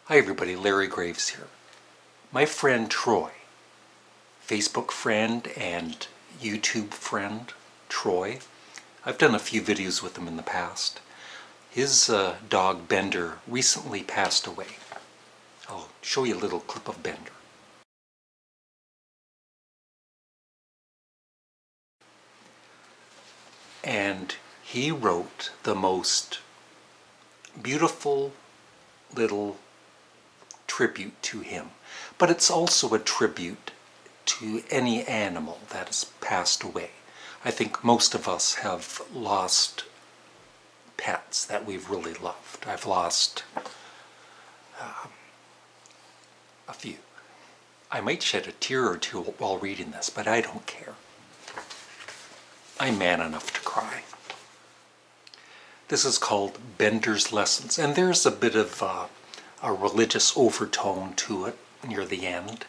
Hi everybody, Larry Graves here. My friend Troy, Facebook friend and YouTube friend Troy, I've done a few videos with him in the past. His dog Bender recently passed away. I'll show you a little clip of Bender. And he wrote the most beautiful little tribute to him. But it's also a tribute to any animal that has passed away. I think most of us have lost pets that we've really loved. I've lost a few. I might shed a tear or two while reading this, but I don't care. I'm man enough to cry. This is called Bender's Lessons, and there's a bit of a religious overtone to it near the end.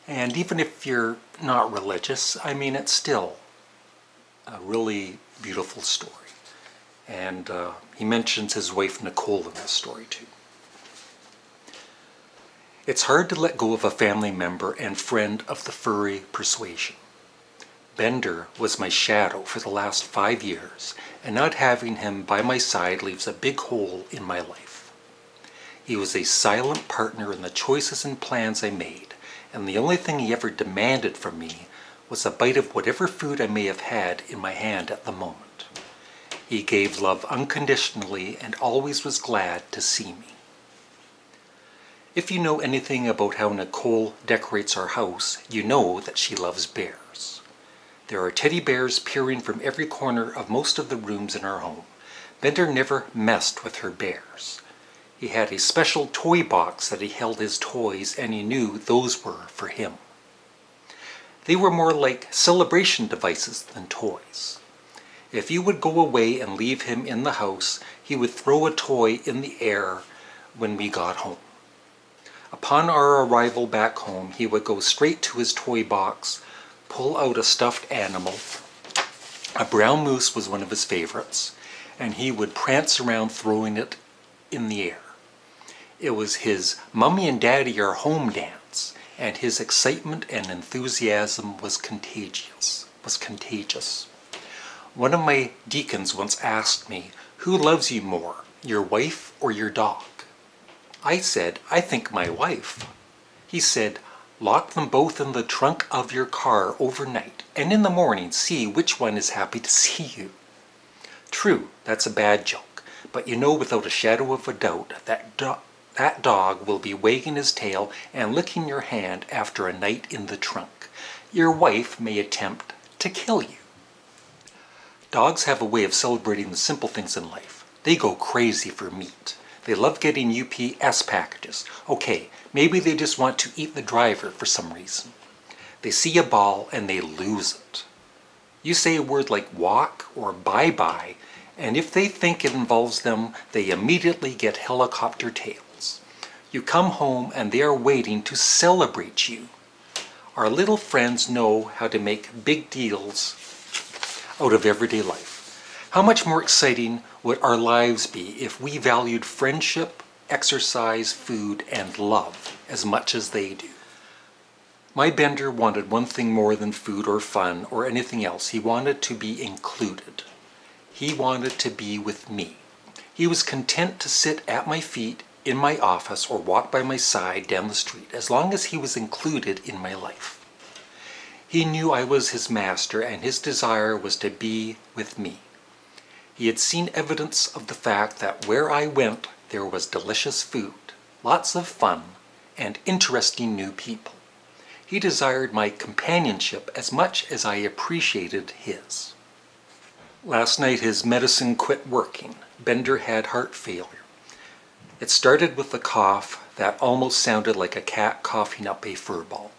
And even if you're not religious, I mean, it's still a really beautiful story. And he mentions his wife Nicole in this story too. It's hard to let go of a family member and friend of the furry persuasion. Bender was my shadow for the last 5 years, and not having him by my side leaves a big hole in my life. He was a silent partner in the choices and plans I made, and the only thing he ever demanded from me was a bite of whatever food I may have had in my hand at the moment. He gave love unconditionally and always was glad to see me. If you know anything about how Nicole decorates our house, you know that she loves bears. There are teddy bears peering from every corner of most of the rooms in our home. Bender never messed with her bears. He had a special toy box that he held his toys, and he knew those were for him. They were more like celebration devices than toys. If you would go away and leave him in the house, he would throw a toy in the air when we got home. Upon our arrival back home, he would go straight to his toy box, pull out a stuffed animal. A brown moose was one of his favorites, and he would prance around throwing it in the air. It was his "Mommy and Daddy are home" dance, and his excitement and enthusiasm was contagious. One of my deacons once asked me, "Who loves you more, your wife or your dog?" I said, "I think my wife." He said, "Lock them both in the trunk of your car overnight, and in the morning see which one is happy to see you." True, that's a bad joke, but you know without a shadow of a doubt that dog will be wagging his tail and licking your hand after a night in the trunk. Your wife may attempt to kill you. Dogs have a way of celebrating the simple things in life. They go crazy for meat. They love getting UPS packages. Okay, maybe they just want to eat the driver for some reason. They see a ball and they lose it. You say a word like walk or bye-bye, and if they think it involves them, they immediately get helicopter tails. You come home and they are waiting to celebrate you. Our little friends know how to make big deals out of everyday life. How much more exciting would our lives be if we valued friendship, exercise, food, and love as much as they do? My Bender wanted one thing more than food or fun or anything else. He wanted to be included. He wanted to be with me. He was content to sit at my feet in my office or walk by my side down the street as long as he was included in my life. He knew I was his master, and his desire was to be with me. He had seen evidence of the fact that where I went, there was delicious food, lots of fun, and interesting new people. He desired my companionship as much as I appreciated his. Last night his medicine quit working. Bender had heart failure. It started with a cough that almost sounded like a cat coughing up a fur ball.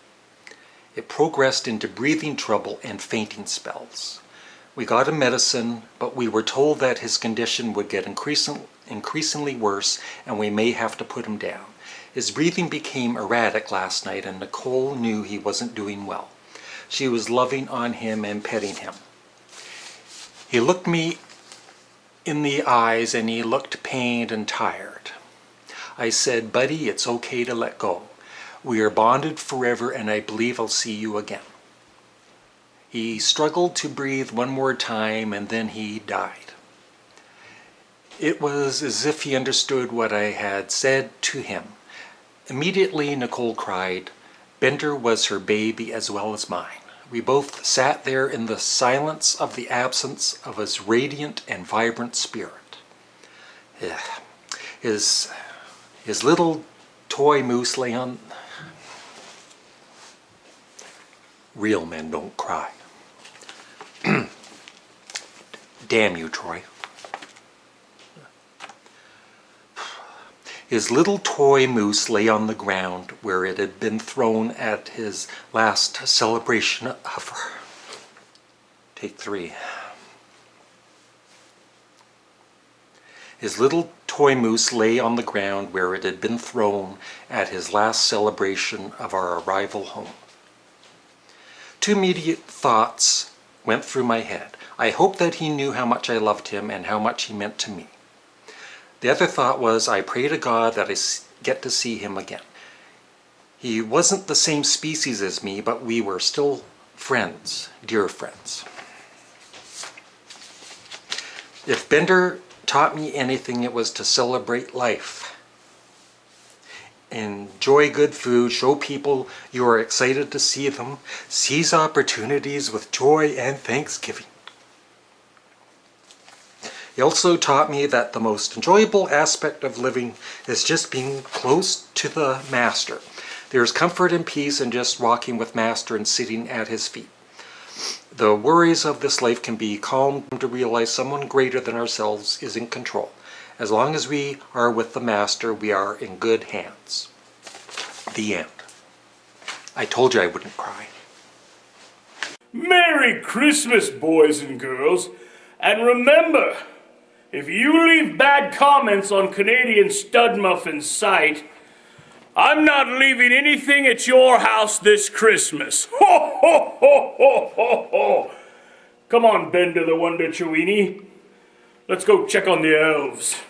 It progressed into breathing trouble and fainting spells. We got him medicine, but we were told that his condition would get increasingly worse and we may have to put him down. His breathing became erratic last night, and Nicole knew he wasn't doing well. She was loving on him and petting him. He looked me in the eyes and he looked pained and tired. I said, "Buddy, it's okay to let go. We are bonded forever and I believe I'll see you again." He struggled to breathe one more time and then he died. It was as if he understood what I had said to him. Immediately, Nicole cried. Bender was her baby as well as mine. We both sat there in the silence of the absence of his radiant and vibrant spirit. His little toy moose lay on... Real men don't cry. Damn you, Troy. His little toy moose lay on the ground where it had been thrown at his last celebration of her. Take 3. His little toy moose lay on the ground where it had been thrown at his last celebration of our arrival home. 2 immediate thoughts went through my head. I hoped that he knew how much I loved him and how much he meant to me. The other thought was, I pray to God that I get to see him again. He wasn't the same species as me, but we were still friends, dear friends. If Bender taught me anything, it was to celebrate life. Enjoy good food, show people you are excited to see them, seize opportunities with joy and thanksgiving. He also taught me that the most enjoyable aspect of living is just being close to the Master. There's comfort and peace in just walking with Master and sitting at his feet. The worries of this life can be calmed to realize someone greater than ourselves is in control. As long as we are with the Master, we are in good hands. The end. I told you I wouldn't cry. Merry Christmas, boys and girls. And remember, if you leave bad comments on Canadian Studmuffin's site, I'm not leaving anything at your house this Christmas. Ho, ho, ho, ho, ho, ho. Come on, Bender the Wonder Chewini. Let's go check on the elves.